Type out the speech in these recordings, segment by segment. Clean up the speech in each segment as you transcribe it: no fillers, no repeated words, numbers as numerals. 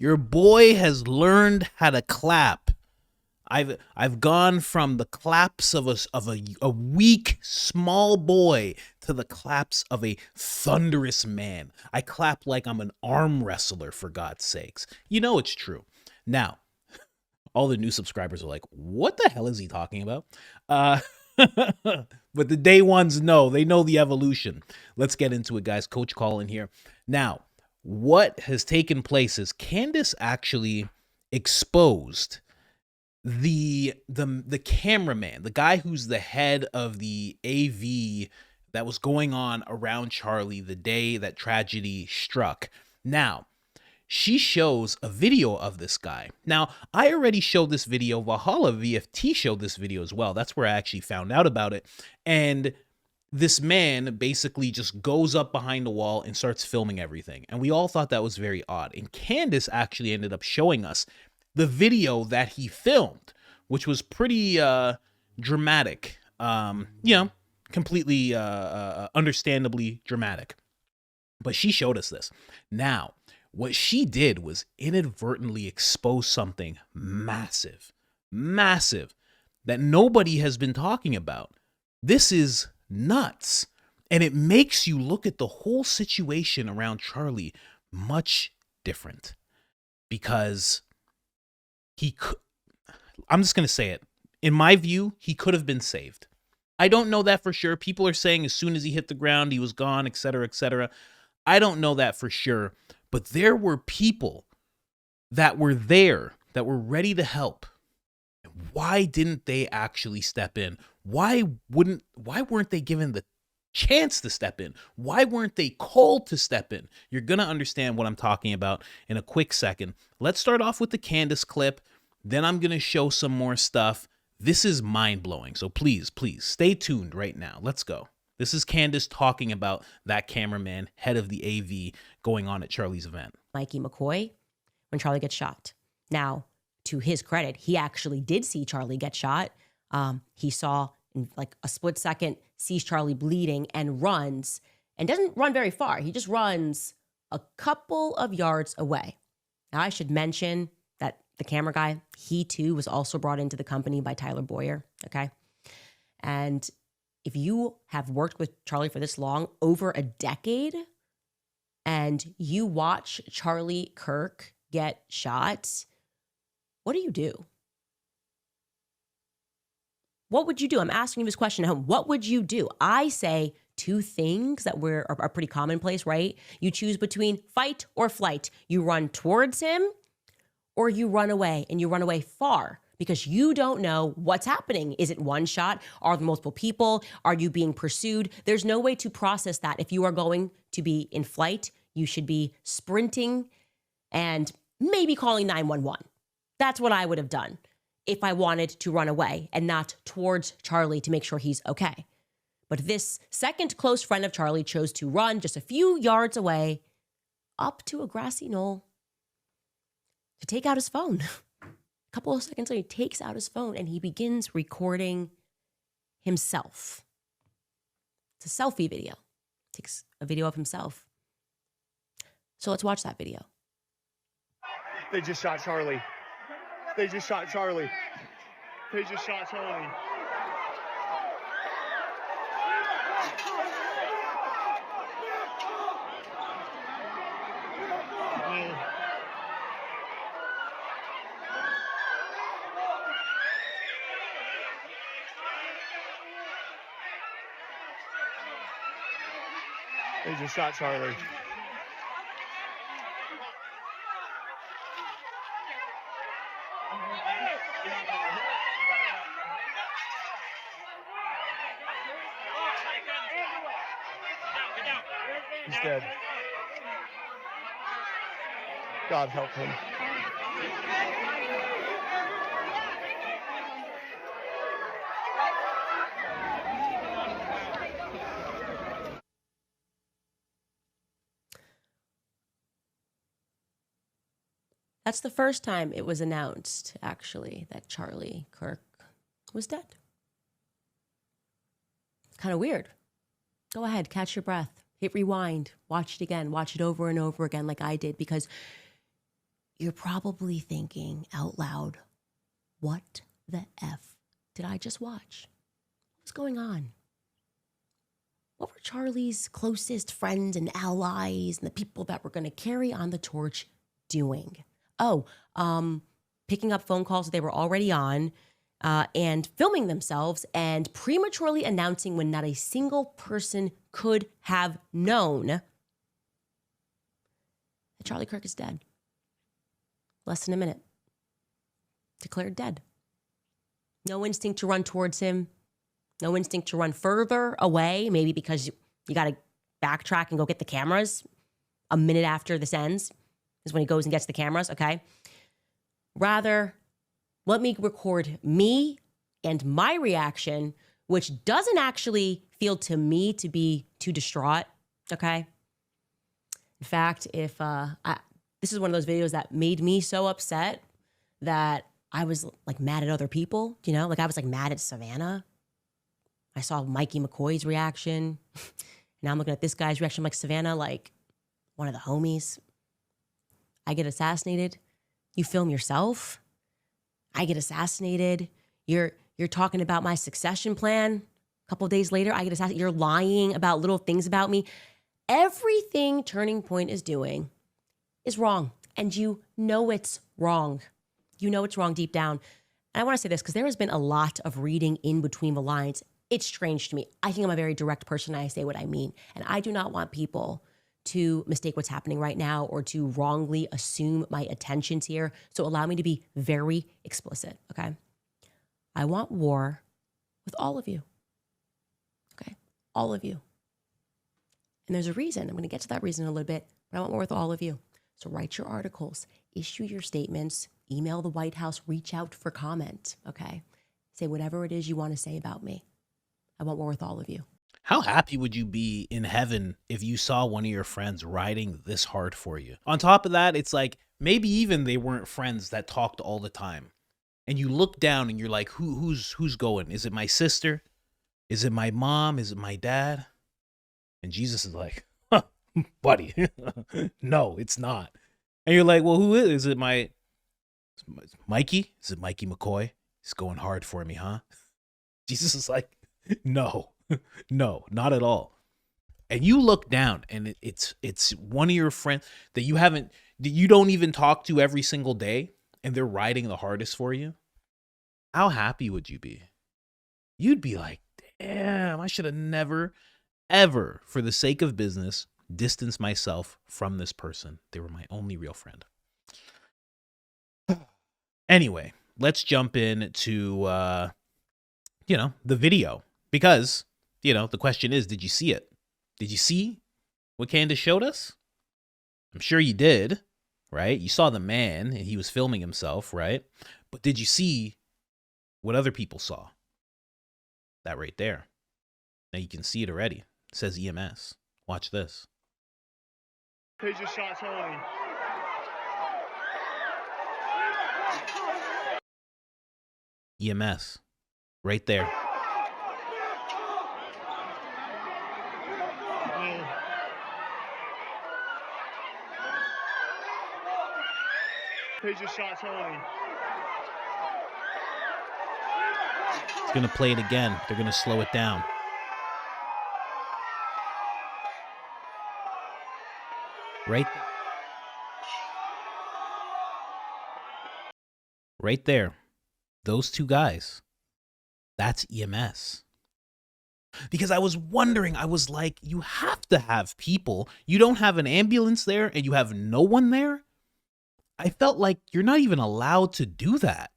Your boy has learned how to clap. I've gone from the claps of a weak small boy to the claps of a thunderous man. I clap like I'm an arm wrestler, for God's sakes. You know it's true. Now, all the new subscribers are like, what the hell is he talking about? But the day ones know. They know the evolution. Let's get into it, guys. Coach Colin here. Now, what has taken place is Candace actually exposed the cameraman, the guy who's the head of the AV that was going on around Charlie the day that tragedy struck. Now, she shows a video of this guy. Now, I already showed this video. Valhalla VFT showed this video as well. That's where I actually found out about it. And this man basically just goes up behind the wall and starts filming everything. And we all thought that was very odd. And Candace actually ended up showing us the video that he filmed, which was pretty dramatic. Completely understandably dramatic. But she showed us this. Now, what she did was inadvertently expose something massive that nobody has been talking about. This is nuts. And it makes you look at the whole situation around Charlie much different, because I'm just going to say it. In my view, he could have been saved. I don't know that for sure. People are saying as soon as he hit the ground, he was gone, etc., etc. I don't know that for sure. But there were people that were there, that were ready to help. Why didn't they actually step in? Why weren't they given the chance to step in? Why weren't they called to step in? You're going to understand what I'm talking about in a quick second. Let's start off with the Candace clip. Then I'm going to show some more stuff. This is mind-blowing. So please stay tuned right now. Let's go. This is Candace talking about that cameraman, head of the AV, going on at Charlie's event. Mikey McCoy, when Charlie gets shot. Now, to his credit, he actually did see Charlie get shot. He saw in like a split second, sees Charlie bleeding and runs, and doesn't run very far. He just runs a couple of yards away. Now, I should mention that the camera guy, he too was also brought into the company by Tyler Boyer, okay? And if you have worked with Charlie for this long, over a decade, and you watch Charlie Kirk get shot, what do? What would you do? I'm asking you this question at home. What would you do? I say two things that are pretty commonplace, right? You choose between fight or flight. You run towards him or you run away, and you run away far, because you don't know what's happening. Is it one shot? Are there multiple people? Are you being pursued? There's no way to process that. If you are going to be in flight, you should be sprinting and maybe calling 911. That's what I would have done if I wanted to run away and not towards Charlie to make sure he's okay. But this second close friend of Charlie chose to run just a few yards away up to a grassy knoll to take out his phone. A couple of seconds later, he takes out his phone and he begins recording himself. It's a selfie video. Takes a video of himself. So let's watch that video. They just shot Charlie. They just shot Charlie. They just shot Charlie. They just shot Charlie. He's dead. God help him. That's the first time it was announced, actually, that Charlie Kirk was dead. It's kind of weird. Go ahead, catch your breath, hit rewind, watch it again, watch it over and over again like I did, because You're probably thinking out loud, what the F did I just watch? What's going on? What were Charlie's closest friends and allies and the people that were going to carry on the torch doing? Oh, picking up phone calls that they were already on and filming themselves and prematurely announcing when not a single person could have known that Charlie Kirk is dead. Less than a minute. Declared dead. No instinct to run towards him. No instinct to run further away, maybe because you got to backtrack and go get the cameras a minute after this ends is when he goes and gets the cameras, okay? Rather, let me record me and my reaction, which doesn't actually feel to me to be too distraught, okay? In fact, if this is one of those videos that made me so upset that I was like mad at other people, you know? Like I was like mad at Savannah. I saw Mikey McCoy's reaction. Now I'm looking at this guy's reaction. I'm like, Savannah, like one of the homies. I get assassinated. You film yourself. I get assassinated. You're talking about my succession plan. A couple of days later, I get assassinated. You're lying about little things about me. Everything Turning Point is doing is wrong. And you know it's wrong. You know it's wrong deep down. And I want to say this because there has been a lot of reading in between the lines. It's strange to me. I think I'm a very direct person and I say what I mean. And I do not want people to mistake what's happening right now or to wrongly assume my intentions here. So allow me to be very explicit, okay? I want war with all of you, okay? All of you. And there's a reason. I'm going to get to that reason in a little bit, but I want war with all of you. So write your articles, issue your statements, email the White House, reach out for comment, okay? Say whatever it is you want to say about me. I want war with all of you. How happy would you be in heaven if you saw one of your friends riding this hard for you? On top of that, it's like maybe even they weren't friends that talked all the time. And you look down and you're like, who's going? Is it my sister? Is it my mom? Is it my dad? And Jesus is like, huh, buddy, no, it's not. And you're like, well, who is it? Is it Mikey? Is it Mikey McCoy? He's going hard for me, huh? Jesus is like, no, no, not at all. And you look down and it's one of your friends that you don't even talk to every single day, and they're riding the hardest for you. How happy would you be? You'd be like, damn, I should have never, ever, for the sake of business, distanced myself from this person. They were my only real friend. Anyway, let's jump into, the video. Because, the question is, did you see it? Did you see what Candace showed us? I'm sure you did, right? You saw the man and he was filming himself, right? But did you see what other people saw? That right there. Now you can see it already. It says EMS. Watch this. They just shot Charlie. EMS. Right there. They just shot Charlie. It's going to play it again. They're going to slow it down. Right there. Right there. Those two guys. That's EMS. Because I was wondering, I was like, you have to have people. You don't have an ambulance there and you have no one there? I felt like you're not even allowed to do that.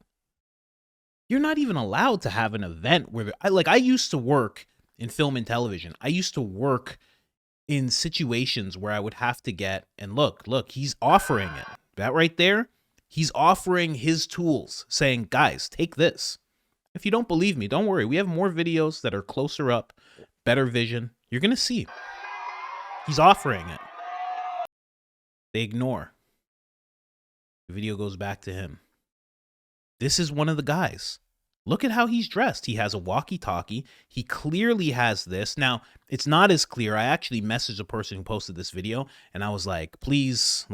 You're not even allowed to have an event where I used to work in film and television. I used to work in situations where I would have to get, and look, he's offering it. That right there, he's offering his tools, saying, guys, take this. If you don't believe me, don't worry. We have more videos that are closer up, better vision. You're going to see. He's offering it. They ignore. The video goes back to him. This is one of the guys. Look at how he's dressed. He has a walkie-talkie. He clearly has this. Now, it's not as clear. I actually messaged a person who posted this video, and I was like, please,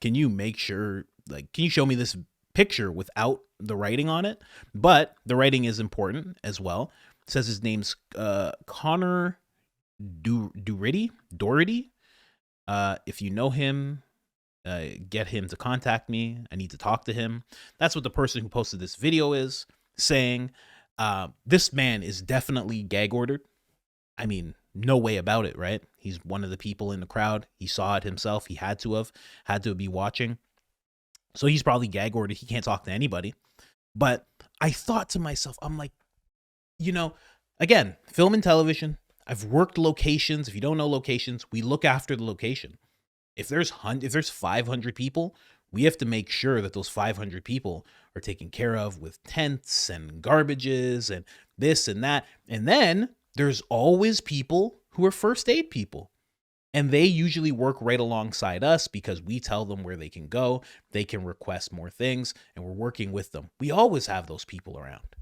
can you make sure, like, can you show me this picture without the writing on it? But the writing is important as well. It says his name's Connor Doherty. If you know him, get him to contact me. I need to talk to him. That's what the person who posted this video is saying. This man is definitely gag ordered. I mean, no way about it, right? He's one of the people in the crowd. He saw it himself. He had to be watching. So he's probably gag ordered. He can't talk to anybody. But I thought to myself, I'm like, again, film and television. I've worked locations. If you don't know locations, we look after the location. If there's 500 people, we have to make sure that those 500 people are taken care of with tents and garbages and this and that. And then there's always people who are first aid people. And they usually work right alongside us because we tell them where they can go. They can request more things, and we're working with them. We always have those people around.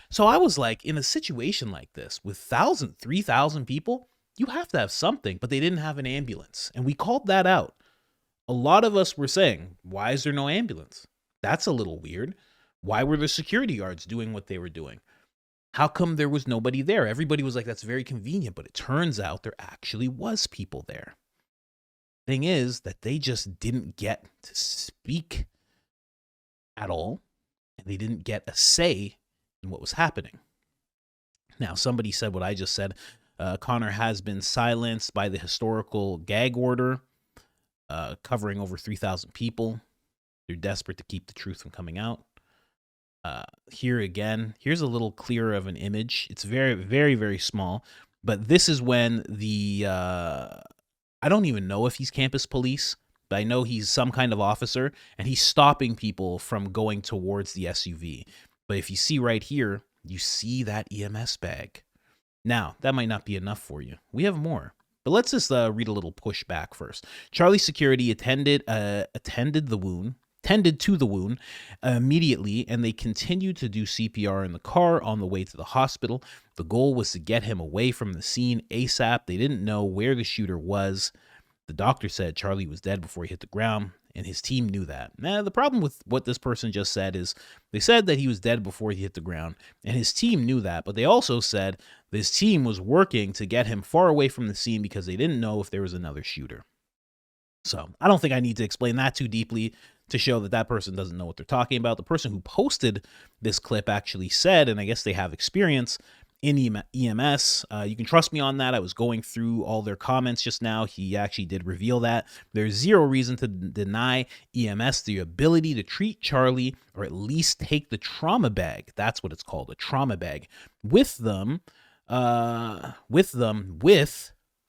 So I was like, in a situation like this with 3,000 people, you have to have something, but they didn't have an ambulance. And we called that out. A lot of us were saying, why is there no ambulance? That's a little weird. Why were the security guards doing what they were doing? How come there was nobody there? Everybody was like, that's very convenient, but it turns out there actually was people there. Thing is that they just didn't get to speak at all, and they didn't get a say in what was happening. Now, somebody said what I just said. Connor has been silenced by the historical gag order, covering over 3,000 people. They're desperate to keep the truth from coming out. Here again, here's a little clearer of an image. It's very, very, very small, but this is when I don't even know if he's campus police, but I know he's some kind of officer, and he's stopping people from going towards the SUV. But if you see right here, you see that EMS bag. Now, that might not be enough for you. We have more. But let's just read a little pushback first. Charlie security tended to the wound immediately, and they continued to do CPR in the car on the way to the hospital. The goal was to get him away from the scene ASAP. They didn't know where the shooter was. The doctor said Charlie was dead before he hit the ground, and his team knew that. Now, the problem with what this person just said is they said that he was dead before he hit the ground, and his team knew that, but they also said this team was working to get him far away from the scene because they didn't know if there was another shooter. So I don't think I need to explain that too deeply to show that that person doesn't know what they're talking about. The person who posted this clip actually said, and I guess they have experience in EMS. You can trust me on that. I was going through all their comments just now. He actually did reveal that. There's zero reason to deny EMS the ability to treat Charlie, or at least take the trauma bag. That's what it's called, a trauma bag. With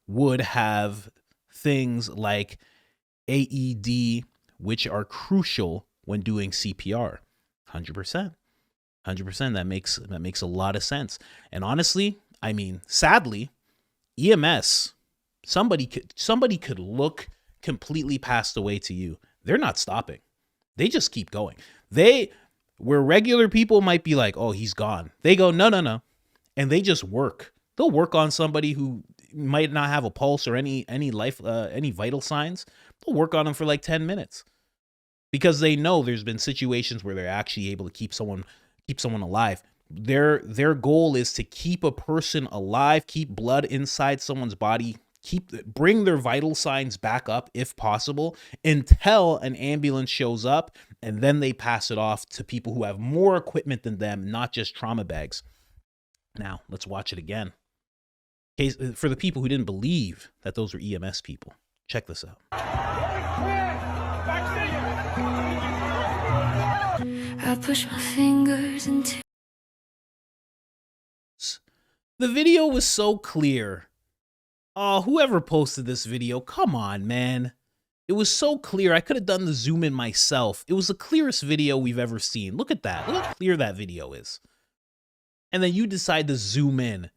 would have things like AED, which are crucial when doing CPR. 100%. That makes a lot of sense. And honestly, I mean, sadly, EMS, somebody could look completely passed away to you. They're not stopping. They just keep going. Where regular people might be like, oh, he's gone. They go, no. And they just work. They'll work on somebody who might not have a pulse or any vital signs. They'll work on them for like 10 minutes because they know there's been situations where they're actually able to keep someone alive. Their goal is to keep a person alive, keep blood inside someone's body, bring their vital signs back up if possible until an ambulance shows up, and then they pass it off to people who have more equipment than them, not just trauma bags. Now, let's watch it again. For the people who didn't believe that those were EMS people, check this out. I push my fingers into. The video was so clear. Oh, whoever posted this video, come on, man. It was so clear. I could have done the zoom in myself. It was the clearest video we've ever seen. Look at that. Look how clear that video is. And then you decide to zoom in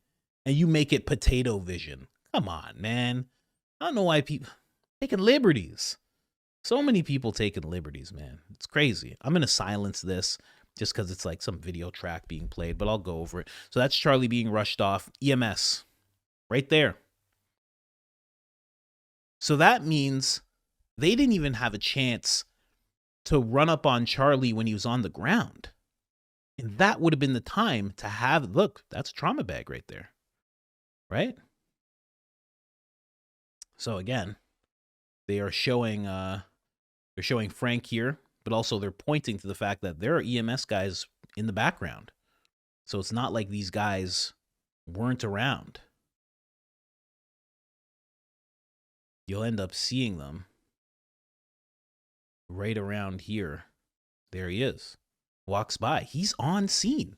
and you make it potato vision. Come on, man. I don't know why people taking liberties. So many people taking liberties, man. It's crazy. I'm going to silence this just because it's like some video track being played, but I'll go over it. So that's Charlie being rushed off. EMS. Right there. So that means They didn't even have a chance to run up on Charlie when he was on the ground. And that would have been the time to have, look, that's a trauma bag right there. Right? So again, they are showing Frank here, but also they're pointing to the fact that there are EMS guys in the background. So it's not like these guys weren't around. You'll end up seeing them right around here. There he is. Walks by. He's on scene.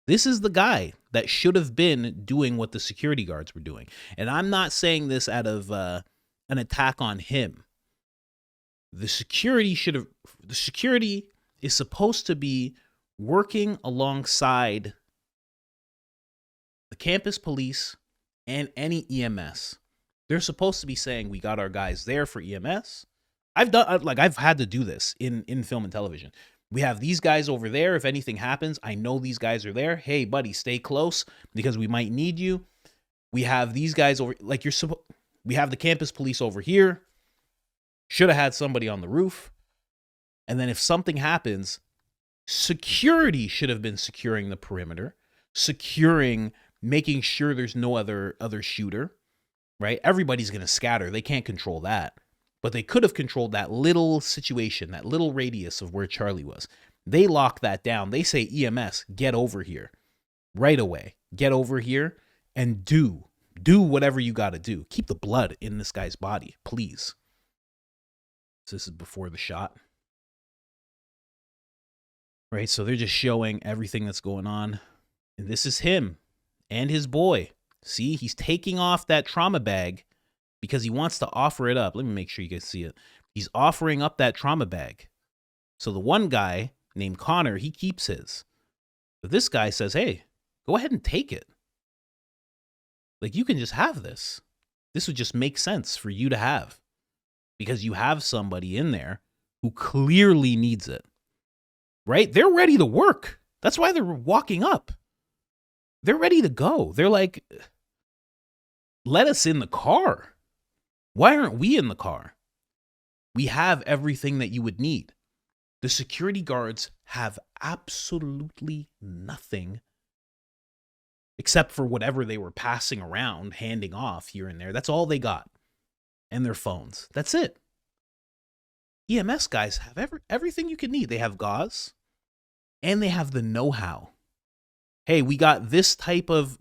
This is the guy that should have been doing what the security guards were doing. And I'm not saying this out of an attack on him. The security is supposed to be working alongside the campus police and any EMS. They're supposed to be saying, we got our guys there for EMS. I've had to do this in film and television. We have these guys over there. If anything happens, I know these guys are there. Hey, buddy, stay close because we might need you. We have these guys over, we have the campus police over here. Should have had somebody on the roof. And then if something happens, security should have been securing the perimeter, making sure there's no other shooter, right? Everybody's going to scatter. They can't control that. But they could have controlled that little situation, that little radius of where Charlie was. They lock that down. They say, EMS, get over here right away. Get over here and do whatever you got to do. Keep the blood in this guy's body, please. So this is before the shot. Right, so they're just showing everything that's going on. And this is him and his boy. See, he's taking off that trauma bag because he wants to offer it up. Let me make sure you guys see it. He's offering up that trauma bag. So the one guy named Connor, he keeps his. But this guy says, hey, go ahead and take it. Like, you can just have this. This would just make sense for you to have. Because you have somebody in there who clearly needs it. Right? They're ready to work. That's why they're walking up. They're ready to go. They're like, let us in the car. Why aren't we in the car? We have everything that you would need. The security guards have absolutely nothing except for whatever they were passing around, handing off here and there. That's all they got. And their phones. That's it. EMS guys have everything you could need. They have gauze and they have the know-how. Hey, we have this type of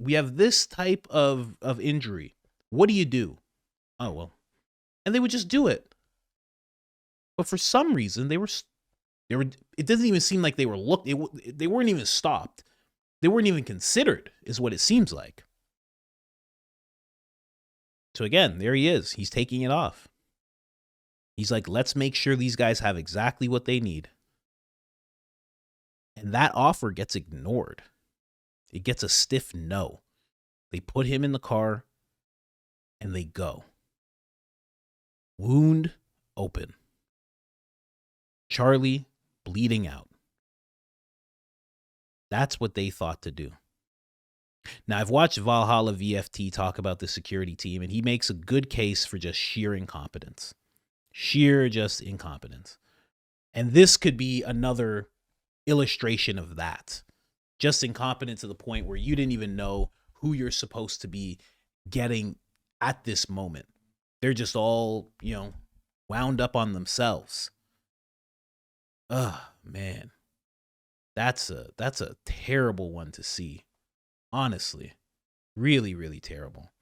injury. What do you do? Oh, well. And they would just do it. But for some reason, it doesn't even seem like they weren't even stopped. They weren't even considered, is what it seems like. So again, there he is. He's taking it off. He's like, let's make sure these guys have exactly what they need. And that offer gets ignored. It gets a stiff no. They put him in the car and they go. Wound open. Charlie bleeding out. That's what they thought to do. Now, I've watched Valhalla VFT talk about the security team, and he makes a good case for just sheer incompetence. Sheer just incompetence. And this could be another illustration of that. Just incompetence to the point where you didn't even know who you're supposed to be getting at this moment. They're just all, wound up on themselves. Ugh, man. That's a terrible one to see. Honestly. Really, really terrible.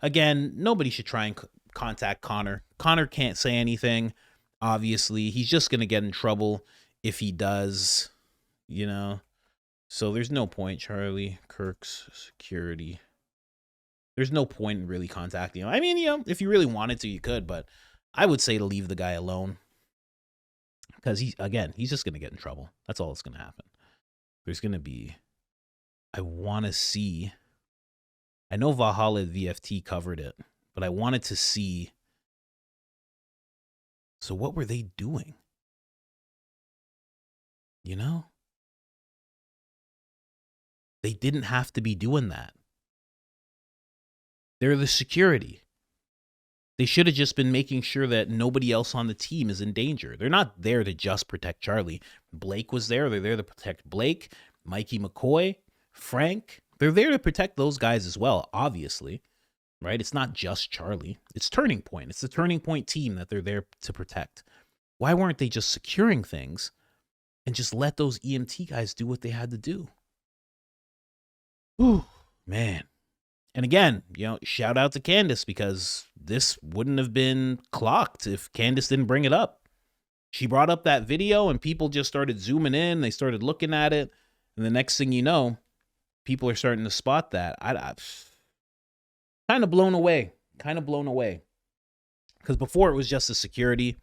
Again, nobody should try and contact Connor. Connor can't say anything. Obviously, he's just going to get in trouble if he does, So there's no point. Charlie Kirk's security. There's no point in really contacting him. I mean, if you really wanted to, you could, but I would say to leave the guy alone. Because he's just going to get in trouble. That's all that's going to happen. There's going to be, I know Valhalla VFT covered it, but I wanted to see, so what were they doing? They didn't have to be doing that. They're the security. They should have just been making sure that nobody else on the team is in danger. They're not there to just protect Charlie. Blake was there. They're there to protect Blake, Mikey McCoy, Frank. They're there to protect those guys as well, obviously, right? It's not just Charlie. It's Turning Point. It's the Turning Point team that they're there to protect. Why weren't they just securing things and just let those EMT guys do what they had to do? Whew, man. And again, shout out to Candace, because this wouldn't have been clocked if Candace didn't bring it up. She brought up that video and people just started zooming in. They started looking at it. And the next thing you know, people are starting to spot that. I kind of blown away. Because before it was just the security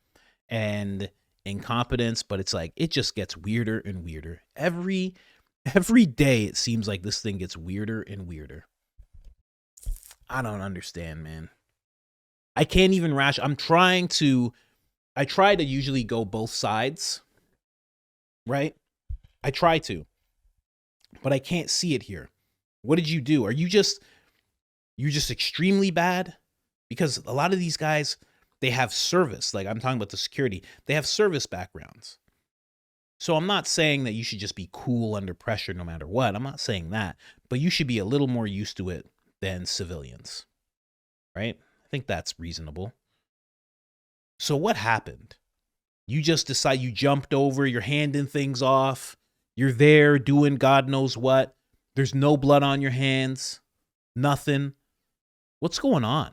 and incompetence, but it's like, it just gets weirder and weirder. Every day it seems like this thing gets weirder and weirder. I don't understand, man. I can't even I try to usually go both sides, right? I try to, but I can't see it here. What did you do? Are you're just extremely bad? Because a lot of these guys, they have service. Like, I'm talking about the security. They have service backgrounds. So I'm not saying that you should just be cool under pressure no matter what. I'm not saying that, but you should be a little more used to it than civilians, right? I think that's reasonable. So what happened? You just decide, you jumped over, you're handing things off, you're there doing God knows what. There's no blood on your hands, nothing. What's going on?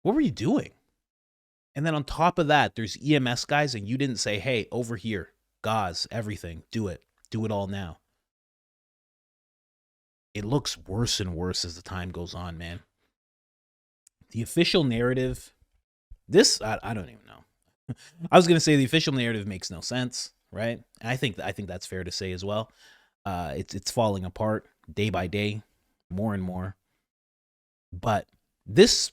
What were you doing? And then on top of that, there's EMS guys and you didn't say, hey, over here, gauze, everything, do it all now. It looks worse and worse as the time goes on, man. The official narrative, I don't even know. I was going to say the official narrative makes no sense, right? And I think that's fair to say as well. It's falling apart day by day, more and more. But this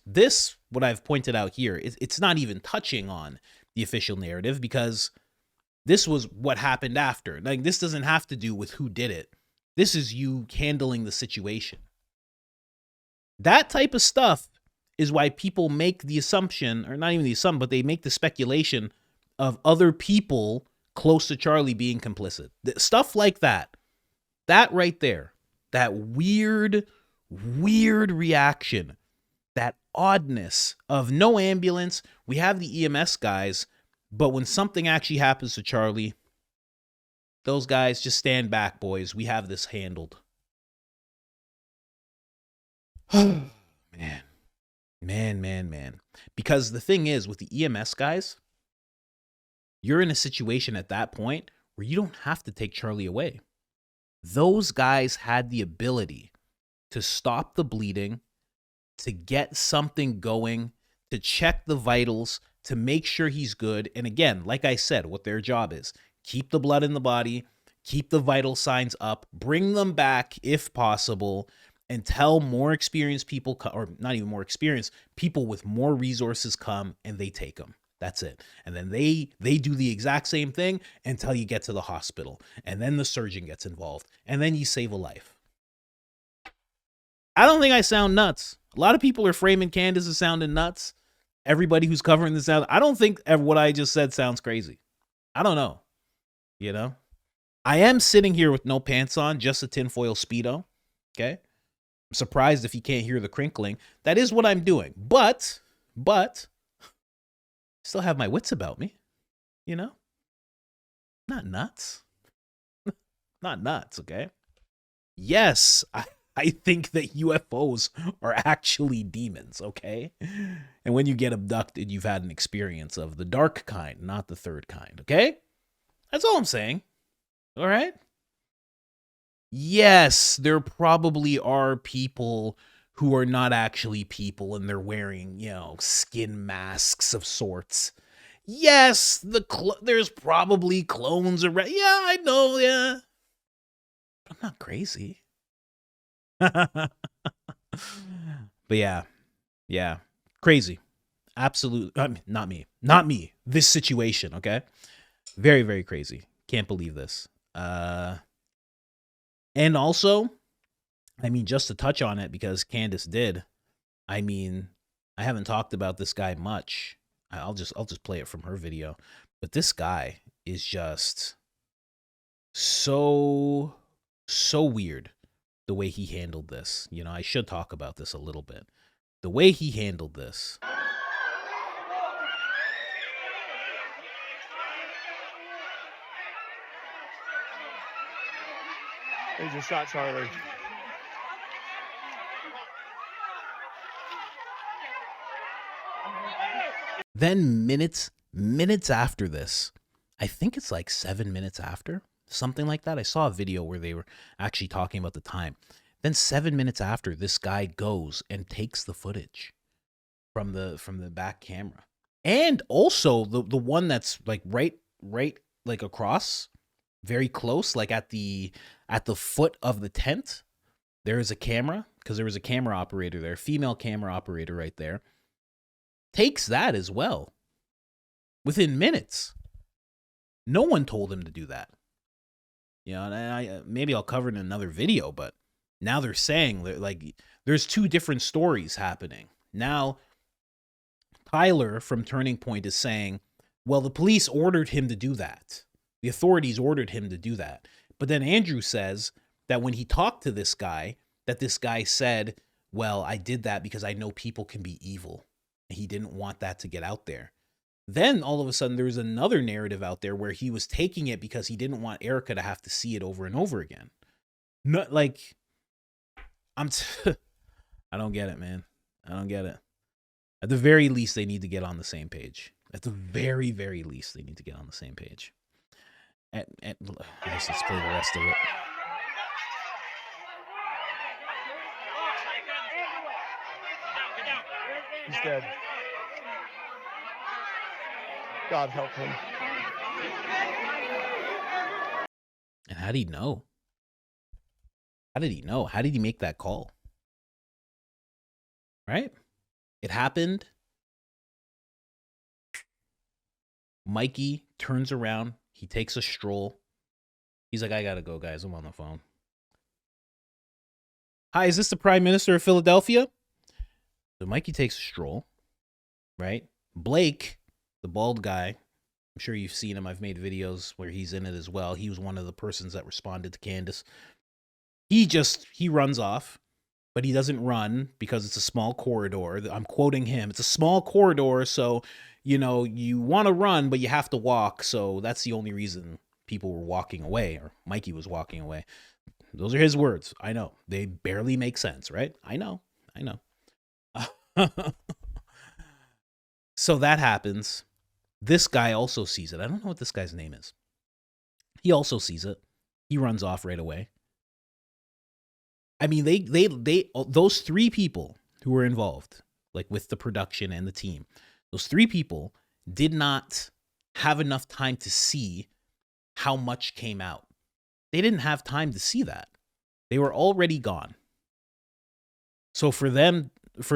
what I've pointed out here, it's not even touching on the official narrative, because this was what happened after. Like, this doesn't have to do with who did it. This is you handling the situation. That type of stuff is why people make the assumption, or not even the assumption, but they make the speculation of other people close to Charlie being complicit. Stuff like that. That right there. That weird reaction. That oddness of no ambulance. We have the EMS guys, but when something actually happens to Charlie, those guys just stand back, boys. We have this handled. Man. Because the thing is, with the EMS guys, you're in a situation at that point where you don't have to take Charlie away. Those guys had the ability to stop the bleeding, to get something going, to check the vitals, to make sure he's good. And again, like I said, what their job is, keep the blood in the body, keep the vital signs up, bring them back if possible, until more experienced people, or not even more experienced, people with more resources come and they take them. That's it. And then they do the exact same thing until you get to the hospital. And then the surgeon gets involved. And then you save a life. I don't think I sound nuts. A lot of people are framing Candace as sounding nuts. Everybody who's covering this out, I don't think what I just said sounds crazy. I don't know. I am sitting here with no pants on, just a tinfoil Speedo. Okay. I'm surprised if you can't hear the crinkling. That is what I'm doing. But still have my wits about me, Not nuts. Not nuts, okay? Yes, I think that UFOs are actually demons, okay? And when you get abducted, you've had an experience of the dark kind, not the third kind, okay? That's all I'm saying, all right? Yes, there probably are people who are not actually people and they're wearing, skin masks of sorts. Yes, there's probably clones around. Yeah, I know, yeah. But I'm not crazy. But yeah, crazy. Absolutely. I mean, not me. This situation, okay? Very, very crazy. Can't believe this. And also, I mean, just to touch on it, because Candace did, I mean, I haven't talked about this guy much. I'll just play it from her video. But this guy is just so weird the way he handled this. You know, I should talk about this a little bit. The way he handled this. They just shot Charlie. Then minutes after this, I think it's like 7 minutes after, something like that. I saw a video where they were actually talking about the time. Then 7 minutes after, this guy goes and takes the footage from the back camera. And also the one that's like right like across, very close, like at the foot of the tent. There is a camera, because there was a camera operator there, female camera operator right there. Takes that as well. Within minutes. No one told him to do that. You know, and maybe I'll cover it in another video, but now they're saying that, like, there's two different stories happening. Now, Tyler from Turning Point is saying, well, the police ordered him to do that. The authorities ordered him to do that. But then Andrew says that when he talked to this guy, that this guy said, well, I did that because I know people can be evil. And he didn't want that to get out there. Then all of a sudden there was another narrative out there where he was taking it because he didn't want Erica to have to see it over and over again. Not like I don't get it, man. I don't get it. At the very least, they need to get on the same page. At the very, very least, they need to get on the same page. Let's play the rest of it. He's dead. God help him. And how did he know? How did he know? How did he make that call? Right? It happened. Mikey turns around. He takes a stroll. He's like, I gotta go, guys. I'm on the phone. Hi, is this the Prime Minister of Philadelphia? So Mikey takes a stroll, right? Blake, the bald guy, I'm sure you've seen him. I've made videos where he's in it as well. He was one of the persons that responded to Candace. He runs off, but he doesn't run because it's a small corridor. I'm quoting him. It's a small corridor, so, you know, you want to run, but you have to walk. So that's the only reason people were walking away, or Mikey was walking away. Those are his words. I know. They barely make sense, right? I know. So that happens. This guy also sees it. I don't know what this guy's name is. He also sees it. He runs off right away. I mean, they those three people who were involved, like with the production and the team, those three people did not have enough time to see how much came out. They didn't have time to see that. They were already gone. So for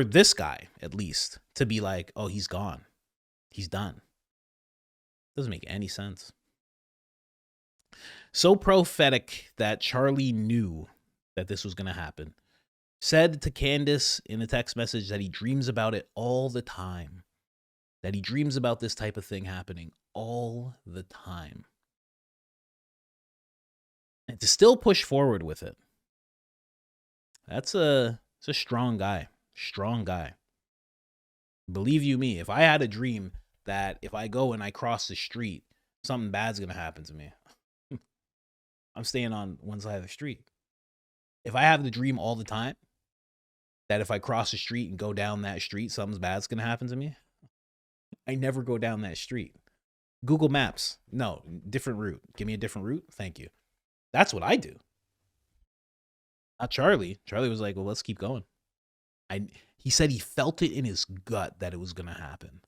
this guy, at least, to be like, oh, he's gone. He's done. Doesn't make any sense. So prophetic that Charlie knew that this was going to happen. Said to Candace in a text message that he dreams about it all the time. That he dreams about this type of thing happening all the time. And to still push forward with it. It's a strong guy. Strong guy. Believe you me, if I had a dream that if I go and I cross the street, something bad's going to happen to me, I'm staying on one side of the street. If I have the dream all the time that if I cross the street and go down that street, something bad's going to happen to me, I never go down that street. Google Maps. No, different route. Give me a different route. Thank you. That's what I do. Not Charlie. Charlie was like, well, let's keep going. He said he felt it in his gut that it was going to happen.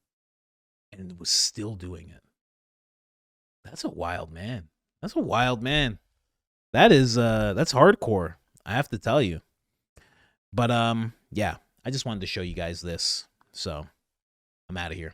And was still doing it. That's a wild man. That's a wild man. That's hardcore. I have to tell you. But yeah, I just wanted to show you guys this. So I'm out of here.